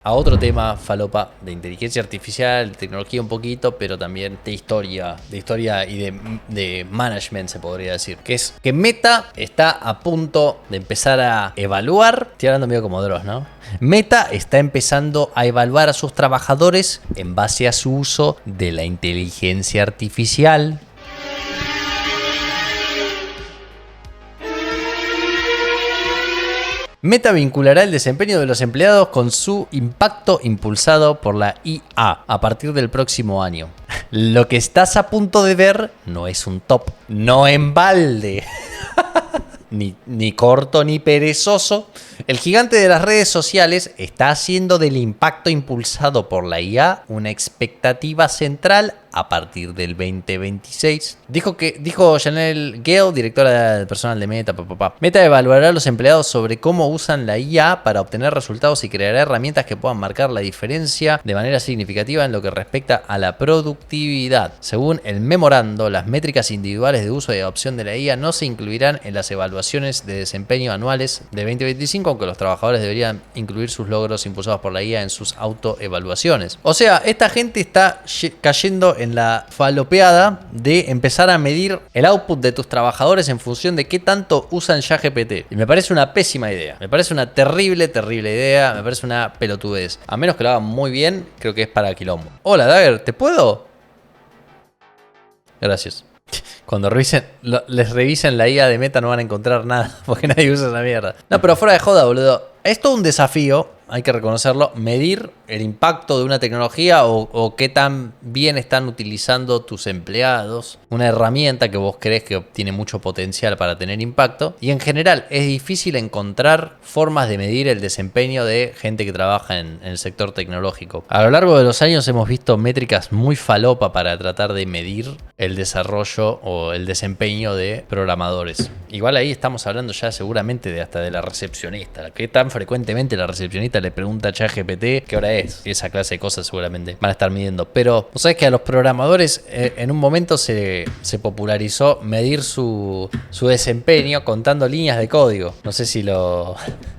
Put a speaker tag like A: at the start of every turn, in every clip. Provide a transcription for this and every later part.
A: A otro tema falopa de inteligencia artificial, tecnología un poquito, pero también de historia y de management se podría decir. Que es que Meta está a punto de empezar a evaluar, estoy hablando medio como Dross, ¿no? Meta está empezando a evaluar a sus trabajadores en base a su uso de la inteligencia artificial. Meta vinculará el desempeño de los empleados con su impacto impulsado por la IA a partir del próximo año. Lo que estás a punto de ver no es un top, no en balde. Ni corto ni perezoso. El gigante de las redes sociales está haciendo del impacto impulsado por la IA una expectativa central a partir del 2026. Dijo Janelle Gale, directora del personal de Meta. Meta evaluará a los empleados sobre cómo usan la IA para obtener resultados y creará herramientas que puedan marcar la diferencia de manera significativa en lo que respecta a la productividad. Según el memorando, las métricas individuales de uso y adopción de la IA no se incluirán en las evaluaciones de desempeño anuales de 2025, aunque los trabajadores deberían incluir sus logros impulsados por la IA en sus autoevaluaciones. O sea, esta gente está cayendo en la falopeada de empezar a medir el output de tus trabajadores en función de qué tanto usan ChatGPT. Y me parece una pésima idea. Me parece una terrible idea. Me parece una pelotudez. A menos que lo hagan muy bien, creo que es para quilombo. Hola, Dagger, ¿te puedo? Gracias. Cuando les revisen la IA de Meta no van a encontrar nada, porque nadie usa esa mierda. No, pero fuera de joda, boludo. Es todo un desafío, hay que reconocerlo, medir el impacto de una tecnología o qué tan bien están utilizando tus empleados. Una herramienta que vos crees que tiene mucho potencial para tener impacto. Y en general es difícil encontrar formas de medir el desempeño de gente que trabaja en el sector tecnológico. A lo largo de los años hemos visto métricas muy falopa para tratar de medir el desarrollo o el desempeño de programadores. Igual ahí estamos hablando ya seguramente hasta de la recepcionista. ¿Qué tan frecuentemente la recepcionista le pregunta a ChatGPT qué hora es? Esa clase de cosas seguramente van a estar midiendo. Pero vos sabés que a los programadores en un momento se popularizó medir su desempeño contando líneas de código. No sé si lo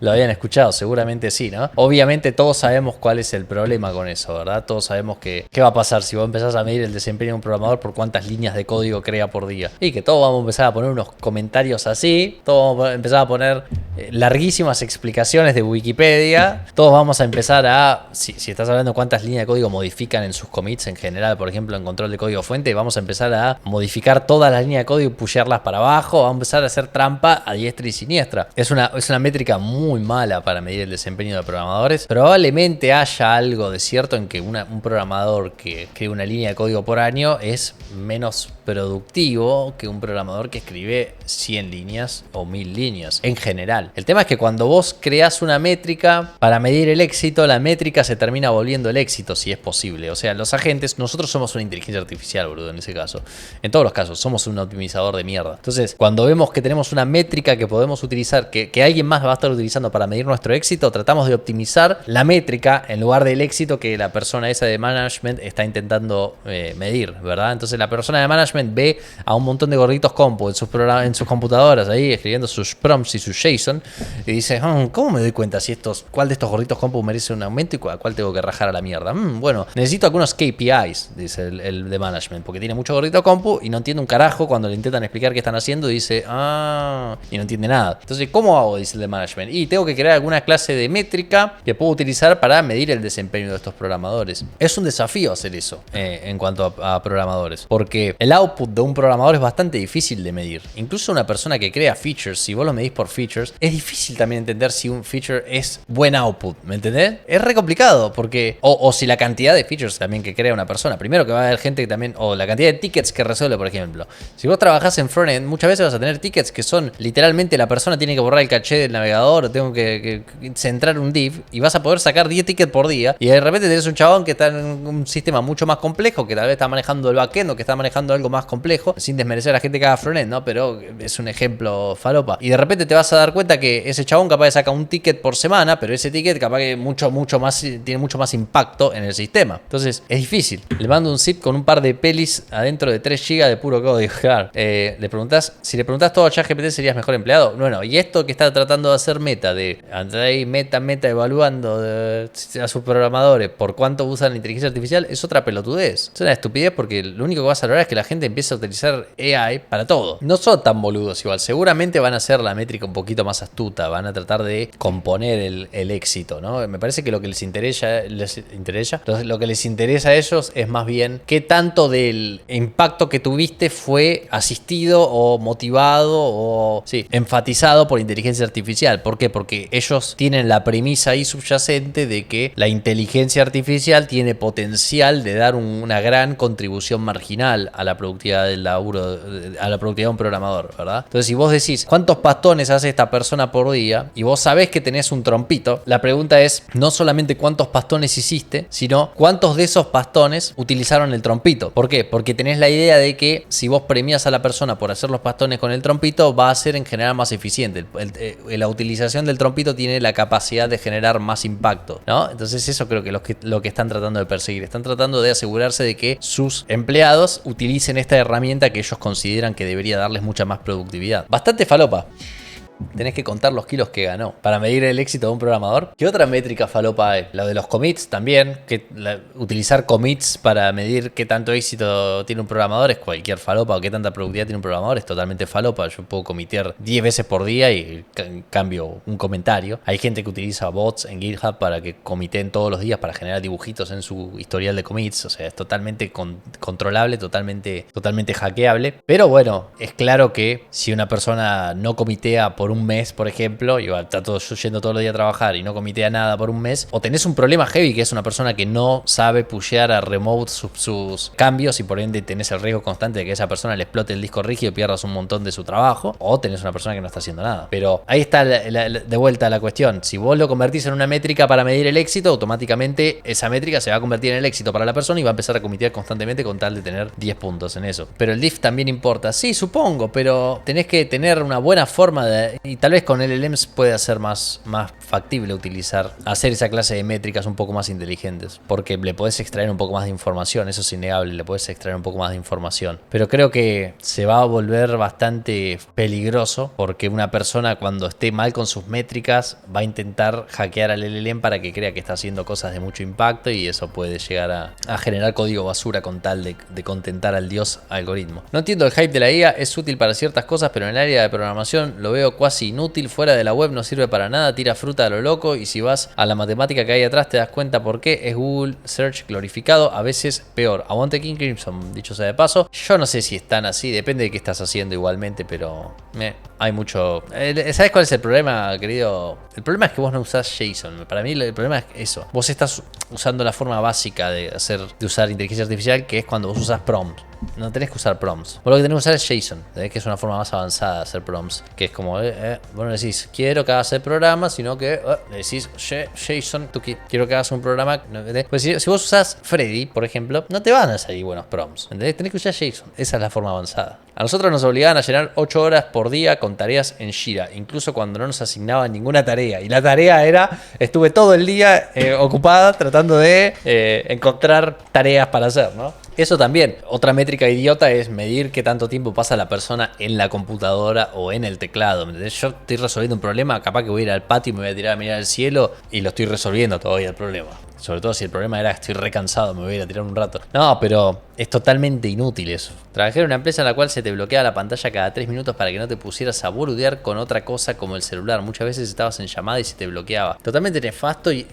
A: habían escuchado, seguramente sí, ¿no? Obviamente todos sabemos cuál es el problema con eso, ¿verdad? Todos sabemos qué va a pasar si vos empezás a medir el desempeño de un programador por cuántas líneas de código crea por día. Y que todos vamos a empezar a poner unos comentarios así, todos vamos a empezar a poner larguísimas explicaciones de Wikipedia, todos vamos a empezar a, si estás hablando de cuántas líneas de código modifican en sus commits en general, por ejemplo en control de código fuente, vamos a empezar a modificar todas las líneas de código y pushearlas para abajo, vamos a empezar a hacer trampa a diestra y siniestra. Es una métrica muy mala para medir el desempeño de programadores. Probablemente haya algo de cierto en que un programador que escribe una línea de código por año es menos productivo que un programador que escribe 100 líneas o 1000 líneas en general. El tema es que cuando vos creás una métrica para medir el éxito, la métrica se termina volviendo el éxito si es posible. O sea, los agentes, nosotros somos una inteligencia artificial, boludo, en ese caso. En todos los casos, somos un optimizador de mierda. Entonces, cuando vemos que tenemos una métrica que podemos utilizar, que alguien más va a estar utilizando para medir nuestro éxito, tratamos de optimizar la métrica en lugar del éxito que la persona esa de management está intentando medir, ¿verdad? Entonces, la persona de management ve a un montón de gorditos compu en sus computadoras ahí escribiendo sus prompts y sus JSON y dice, ¿cómo me doy cuenta si cuál de estos gorditos compu merece un aumento y cuál tengo que rajar a la mierda? Bueno, necesito algunos KPIs, dice el de management, porque tiene mucho gordito compu y no entiende un carajo cuando le intentan explicar qué están haciendo y dice, y no entiende nada. Entonces, ¿cómo hago? Dice el de management. Y tengo que crear alguna clase de métrica que puedo utilizar para medir el desempeño de estos programadores. Es un desafío hacer eso en cuanto a programadores, porque el output de un programador es bastante difícil de medir. Incluso una persona que crea features, si vos lo medís por features, es difícil también entender si un feature es buen output, ¿me entendés? Es re complicado, porque o si la cantidad de features también que crea una persona, primero que va a haber gente que también, o la cantidad de tickets que resuelve, por ejemplo. Si vos trabajás en frontend, muchas veces vas a tener tickets que son literalmente la persona tiene que borrar el caché del navegador, tengo que centrar un div y vas a poder sacar 10 tickets por día y de repente tenés un chabón que está en un sistema mucho más complejo, que tal vez está manejando el backend o que está manejando algo más complejo, sin desmerecer a la gente que haga frontend, ¿no? Pero es un ejemplo falopa. Y de repente te vas a dar cuenta que ese chabón capaz de sacar un ticket por semana, pero ese ticket capaz que tiene mucho más impacto en el sistema. Entonces es difícil. Le mando un zip con un par de pelis adentro de 3 GB de puro código. Claro. Si le preguntás todo a ChatGPT, ¿serías mejor empleado? Bueno, y esto que está tratando de hacer Meta vuelta de andar ahí meta evaluando a sus programadores por cuánto usan la inteligencia artificial es otra pelotudez. Es una estupidez porque lo único que vas a lograr es que la gente empiece a utilizar AI para todo. No son tan boludos igual. Seguramente van a hacer la métrica un poquito más astuta. Van a tratar de componer el éxito, ¿no? Me parece que lo que les interesa, lo que les interesa a ellos es más bien qué tanto del impacto que tuviste fue asistido o motivado o enfatizado por inteligencia artificial. ¿Por qué? Porque ellos tienen la premisa ahí subyacente de que la inteligencia artificial tiene potencial de dar una gran contribución marginal a la productividad del laburo, a la productividad de un programador, ¿verdad? Entonces, si vos decís cuántos pastones hace esta persona por día y vos sabés que tenés un trompito, la pregunta es no solamente cuántos pastones hiciste, sino cuántos de esos pastones utilizaron el trompito. ¿Por qué? Porque tenés la idea de que si vos premias a la persona por hacer los pastones con el trompito, va a ser en general más eficiente. La utilización del trompito tiene la capacidad de generar más impacto, ¿no? Entonces eso creo que lo que están tratando de perseguir. Están tratando de asegurarse de que sus empleados utilicen esta herramienta que ellos consideran que debería darles mucha más productividad. Bastante falopa. Tenés que contar los kilos que ganó para medir el éxito de un programador. ¿Qué otra métrica falopa hay? La de los commits también. Utilizar commits para medir qué tanto éxito tiene un programador es cualquier falopa. O qué tanta productividad tiene un programador es totalmente falopa. Yo puedo comitear 10 veces por día y cambio un comentario. Hay gente que utiliza bots en GitHub para que comiteen todos los días para generar dibujitos en su historial de commits. O sea, es totalmente controlable, totalmente hackeable. Pero bueno, es claro que si una persona no comitea por un mes, por ejemplo, y está yendo todos los días a trabajar y no comitea nada por un mes, o tenés un problema heavy que es una persona que no sabe pushear a remote sus cambios y por ende tenés el riesgo constante de que a esa persona le explote el disco rígido y pierdas un montón de su trabajo, o tenés una persona que no está haciendo nada. Pero ahí está de vuelta la cuestión. Si vos lo convertís en una métrica para medir el éxito, automáticamente esa métrica se va a convertir en el éxito para la persona y va a empezar a comitear constantemente con tal de tener 10 puntos en eso. Pero el diff también importa. Sí, supongo, pero tenés que tener una buena forma de... Y tal vez con LLMs puede ser más factible hacer esa clase de métricas un poco más inteligentes, porque le podés extraer un poco más de información, eso es innegable, le podés extraer un poco más de información. Pero creo que se va a volver bastante peligroso, porque una persona cuando esté mal con sus métricas va a intentar hackear al LLM para que crea que está haciendo cosas de mucho impacto y eso puede llegar a generar código basura con tal de contentar al dios algoritmo. No entiendo el hype de la IA, es útil para ciertas cosas, pero en el área de programación lo veo casi inútil, fuera de la web no sirve para nada, tira fruta a lo loco y si vas a la matemática que hay atrás te das cuenta por qué es Google Search glorificado, a veces peor. Aguante King Crimson, dicho sea de paso. Yo no sé si están así, depende de qué estás haciendo igualmente, pero hay mucho... ¿Sabes cuál es el problema, querido? El problema es que vos no usás JSON. Para mí el problema es eso. Vos estás usando la forma básica de usar inteligencia artificial, que es cuando vos usas prompts. No tenés que usar prompts. Vos lo que tenés que usar es JSON, que es una forma más avanzada de hacer prompts. Que es como, vos no decís, quiero que hagas el programa, sino que le decís, JSON, tú quiero que hagas un programa. Pues si vos usás Freddy, por ejemplo, no te van a salir buenos prompts. ¿Entendés? Tenés que usar JSON. Esa es la forma avanzada. A nosotros nos obligaban a llenar 8 horas por día con tareas en Jira, incluso cuando no nos asignaban ninguna tarea. Y la tarea era, estuve todo el día ocupada tratando de encontrar tareas para hacer, ¿no? Eso también. Otra métrica idiota es medir qué tanto tiempo pasa la persona en la computadora o en el teclado. Yo estoy resolviendo un problema, capaz que voy a ir al patio y me voy a tirar a mirar al cielo y lo estoy resolviendo todavía el problema. Sobre todo si el problema era que estoy recansado, me voy a ir a tirar un rato. No, pero es totalmente inútil eso. Trabajé en una empresa en la cual se te bloqueaba la pantalla cada 3 minutos para que no te pusieras a boludear con otra cosa como el celular. Muchas veces estabas en llamada y se te bloqueaba. Totalmente nefasto y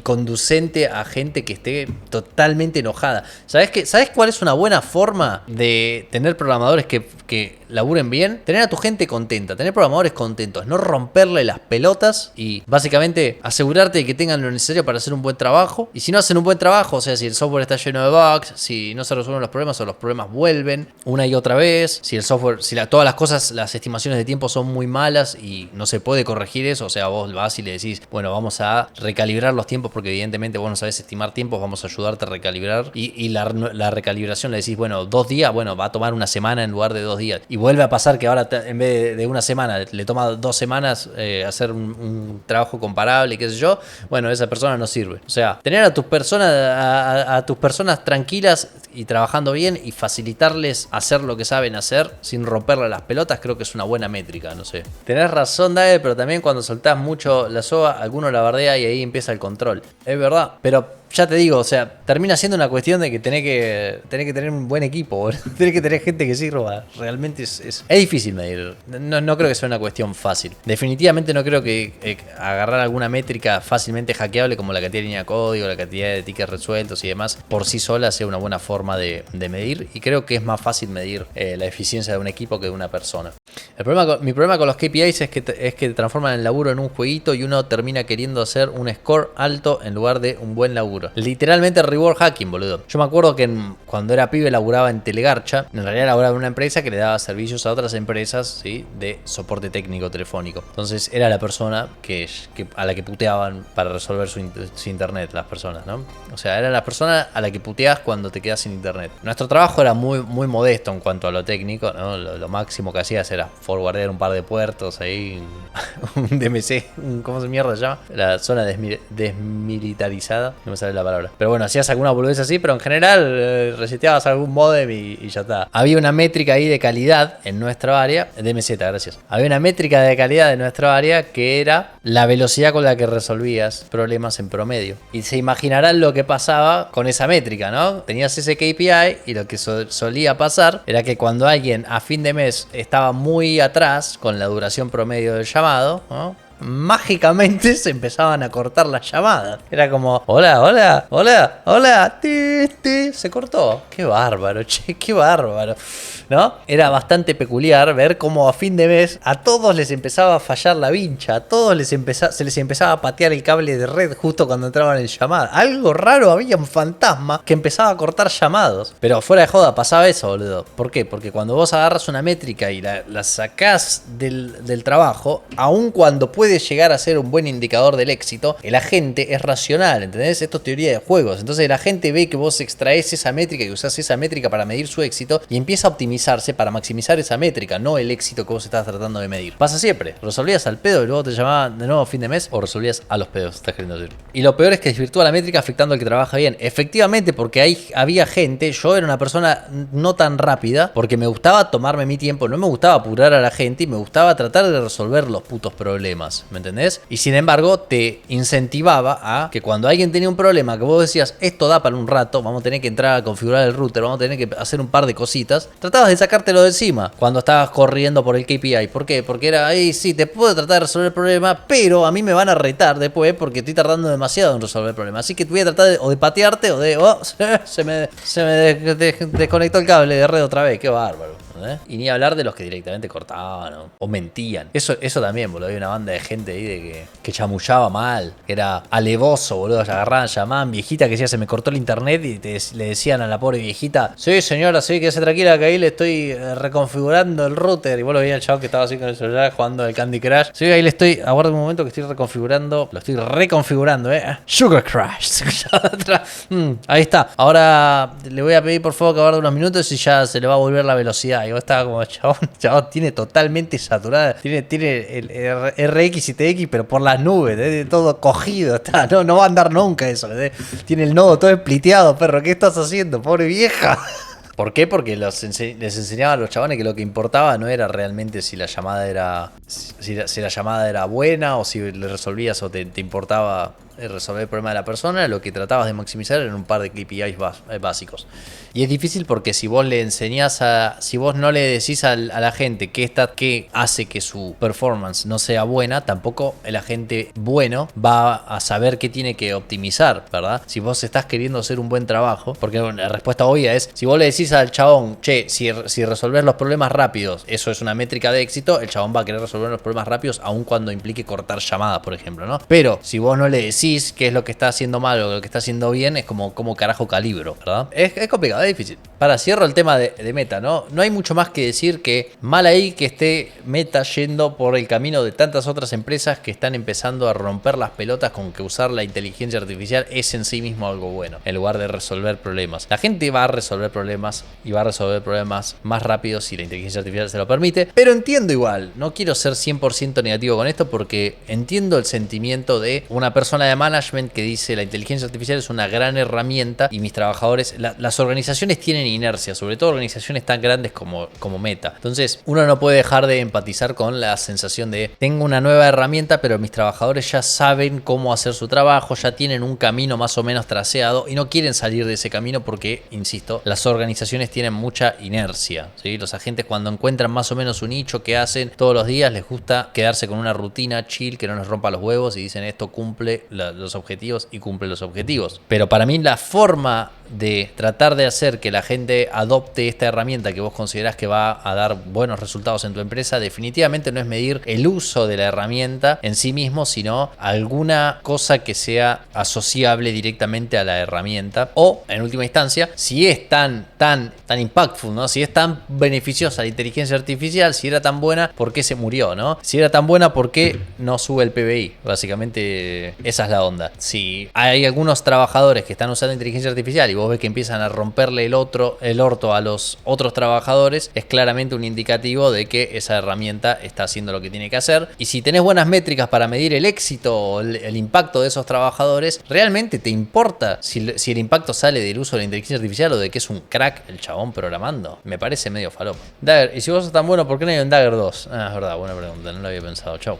A: conducente a gente que esté totalmente enojada. ¿Sabes cuál es una buena forma de tener programadores que laburen bien? Tener a tu gente contenta, tener programadores contentos, no romperle las pelotas y básicamente asegurarte de que tengan lo necesario para hacer un buen trabajo. Y si no hacen un buen trabajo, o sea, si el software está lleno de bugs, si no se resuelven los problemas o los problemas vuelven una y otra vez, si el software, todas las cosas, las estimaciones de tiempo son muy malas y no se puede corregir eso, o sea, vos vas y le decís, bueno, vamos a recalibrar los tiempos porque evidentemente vos no sabés estimar tiempos, vamos a ayudarte a recalibrar y la recalibración le decís, bueno, 2 días, bueno, va a tomar una semana en lugar de 2 días y vuelve a pasar que ahora en vez de una semana le toma 2 semanas hacer un trabajo comparable, qué sé yo, bueno, esa persona no sirve. O sea, tener a tus personas a tus personas tranquilas y trabajando bien y facilitarles hacer lo que saben hacer sin romperle las pelotas, creo que es una buena métrica, no sé. Tenés razón, Dave, pero también cuando soltás mucho la soga, alguno la bardea y ahí empieza el control. Es verdad, pero ya te digo, o sea, termina siendo una cuestión de que tenés que tener un buen equipo, boludo. Tenés que tener gente que sirva. Realmente es difícil medir. No creo que sea una cuestión fácil. Definitivamente no creo que agarrar alguna métrica fácilmente hackeable como la cantidad de línea de código, la cantidad de tickets resueltos y demás, por sí sola sea una buena forma de medir. Y creo que es más fácil medir la eficiencia de un equipo que de una persona. Mi problema con los KPIs es que transforman el laburo en un jueguito y uno termina queriendo hacer un score alto en lugar de un buen laburo. Literalmente reward hacking, boludo. Yo me acuerdo que cuando era pibe laburaba en Telegarcha. En realidad laburaba en una empresa que le daba servicios a otras empresas, ¿sí?, de soporte técnico telefónico. Entonces era la persona a la que puteaban para resolver su internet, las personas, ¿no? O sea, era la persona a la que puteas cuando te quedas sin internet. Nuestro trabajo era muy, muy modesto en cuanto a lo técnico, ¿no? Lo máximo que hacías era forwardear un par de puertos ahí, un DMC, ¿cómo se mierda se llama? La zona desmilitarizada, no me sale la palabra. Pero bueno, hacías alguna boludez así, pero en general reseteabas algún modem y ya está. Había una métrica ahí de calidad en nuestra área, DMZ, gracias. Había una métrica de calidad en nuestra área que era la velocidad con la que resolvías problemas en promedio. Y se imaginarán lo que pasaba con esa métrica, ¿no? Tenías ese KPI y lo que solía pasar era que cuando alguien a fin de mes estaba muy atrás con la duración promedio del llamado, ¿no?, mágicamente se empezaban a cortar las llamadas. Era como, hola, se cortó. Qué bárbaro, che, qué bárbaro, ¿no? Era bastante peculiar ver cómo a fin de mes a todos les empezaba a fallar la vincha, a todos se les empezaba a patear el cable de red justo cuando entraban en llamada. Algo raro, había un fantasma que empezaba a cortar llamados. Pero fuera de joda, pasaba eso, boludo. ¿Por qué? Porque cuando vos agarras una métrica y la sacás del trabajo, aun cuando puede llegar a ser un buen indicador del éxito, el agente es racional, ¿entendés? Esto es teoría de juegos. Entonces el agente ve que vos extraes esa métrica y usás esa métrica para medir su éxito y empieza a optimizarse para maximizar esa métrica, no el éxito que vos estás tratando de medir. Pasa siempre. Resolvías al pedo y luego te llamaban de nuevo a fin de mes, o resolvías a los pedos, estás queriendo decir. Y lo peor es que desvirtúa la métrica afectando al que trabaja bien. Efectivamente, porque había gente, yo era una persona no tan rápida, porque me gustaba tomarme mi tiempo, no me gustaba apurar a la gente y me gustaba tratar de resolver los putos problemas. ¿Me entendés? Y sin embargo te incentivaba a que cuando alguien tenía un problema que vos decías, esto da para un rato, vamos a tener que entrar a configurar el router, vamos a tener que hacer un par de cositas, tratabas de sacártelo de encima cuando estabas corriendo por el KPI. ¿Por qué? Porque era, ahí sí, te puedo tratar de resolver el problema, pero a mí me van a retar después porque estoy tardando demasiado en resolver el problema. Así que voy a tratar de patearte o de, se me desconectó el cable de red otra vez. Qué bárbaro. Y ni hablar de los que directamente cortaban o mentían. Eso también, boludo. Había una banda de gente ahí que chamullaba mal, que era alevoso, boludo. Agarraban, llamaban viejita que decía, se me cortó el internet, y le decían a la pobre viejita, sí señora, sí, quédese tranquila que ahí le estoy reconfigurando el router. Y vos lo veías al chavo que estaba así con el celular jugando el Candy Crush. Sí, ahí le estoy, aguarda un momento que estoy reconfigurando, lo estoy reconfigurando, Sugar Crash. Ahí está. Ahora le voy a pedir por favor que aguarde unos minutos y ya se le va a volver la velocidad. Y vos estaba como, chabón tiene totalmente saturada, tiene el RX y TX, pero por las nubes, todo cogido, está, no va a andar nunca eso, tiene el nodo todo espliteado, perro, ¿qué estás haciendo, pobre vieja? ¿Por qué? Porque les enseñaba a los chabones que lo que importaba no era realmente si la llamada era si la llamada era buena o si le resolvías o te importaba resolver el problema de la persona. Lo que tratabas de maximizar eran un par de KPIs básicos. Y es difícil porque si vos le enseñás si vos no le decís a la gente qué hace que su performance no sea buena, tampoco el agente bueno va a saber qué tiene que optimizar, ¿verdad? Si vos estás queriendo hacer un buen trabajo, porque la respuesta obvia es, si vos le decís al chabón, che, si resolver los problemas rápidos, eso es una métrica de éxito, el chabón va a querer resolver los problemas rápidos aun cuando implique cortar llamadas, por ejemplo, ¿no? Pero si vos no le decís decís qué es lo que está haciendo mal o lo que está haciendo bien, es como carajo calibro, ¿verdad? Es complicado, es difícil. Para cierro el tema de Meta, ¿no? No hay mucho más que decir que mal ahí que esté Meta yendo por el camino de tantas otras empresas que están empezando a romper las pelotas con que usar la inteligencia artificial es en sí mismo algo bueno, en lugar de resolver problemas. La gente va a resolver problemas y va a resolver problemas más rápido si la inteligencia artificial se lo permite, pero entiendo igual, no quiero ser 100% negativo con esto porque entiendo el sentimiento de una persona de management que dice la inteligencia artificial es una gran herramienta y mis trabajadores, las organizaciones tienen inercia, sobre todo organizaciones tan grandes como Meta. Entonces uno no puede dejar de empatizar con la sensación de tengo una nueva herramienta pero mis trabajadores ya saben cómo hacer su trabajo, ya tienen un camino más o menos traseado y no quieren salir de ese camino porque, insisto, las organizaciones tienen mucha inercia, ¿sí? Los agentes cuando encuentran más o menos un nicho que hacen todos los días les gusta quedarse con una rutina chill que no les rompa los huevos y dicen esto cumple los objetivos y cumple los objetivos. Pero para mí la forma de tratar de hacer que la gente adopte esta herramienta que vos considerás que va a dar buenos resultados en tu empresa, definitivamente no es medir el uso de la herramienta en sí mismo, sino alguna cosa que sea asociable directamente a la herramienta o, en última instancia, si es tan impactful, ¿no? Si es tan beneficiosa la inteligencia artificial, si era tan buena, ¿por qué se murió, no? Si era tan buena, ¿por qué no sube el PBI? Básicamente esa es la onda. Si hay algunos trabajadores que están usando inteligencia artificial y vos ves que empiezan a romperle el orto a los otros trabajadores, es claramente un indicativo de que esa herramienta está haciendo lo que tiene que hacer. Y si tenés buenas métricas para medir el éxito o el impacto de esos trabajadores, ¿realmente te importa si el impacto sale del uso de la inteligencia artificial o de que es un crack el chabón programando? Me parece medio falopa. Dagger, y si vos sos tan bueno, ¿por qué no hay un Dagger 2? Ah, es verdad, buena pregunta, no lo había pensado. Chau.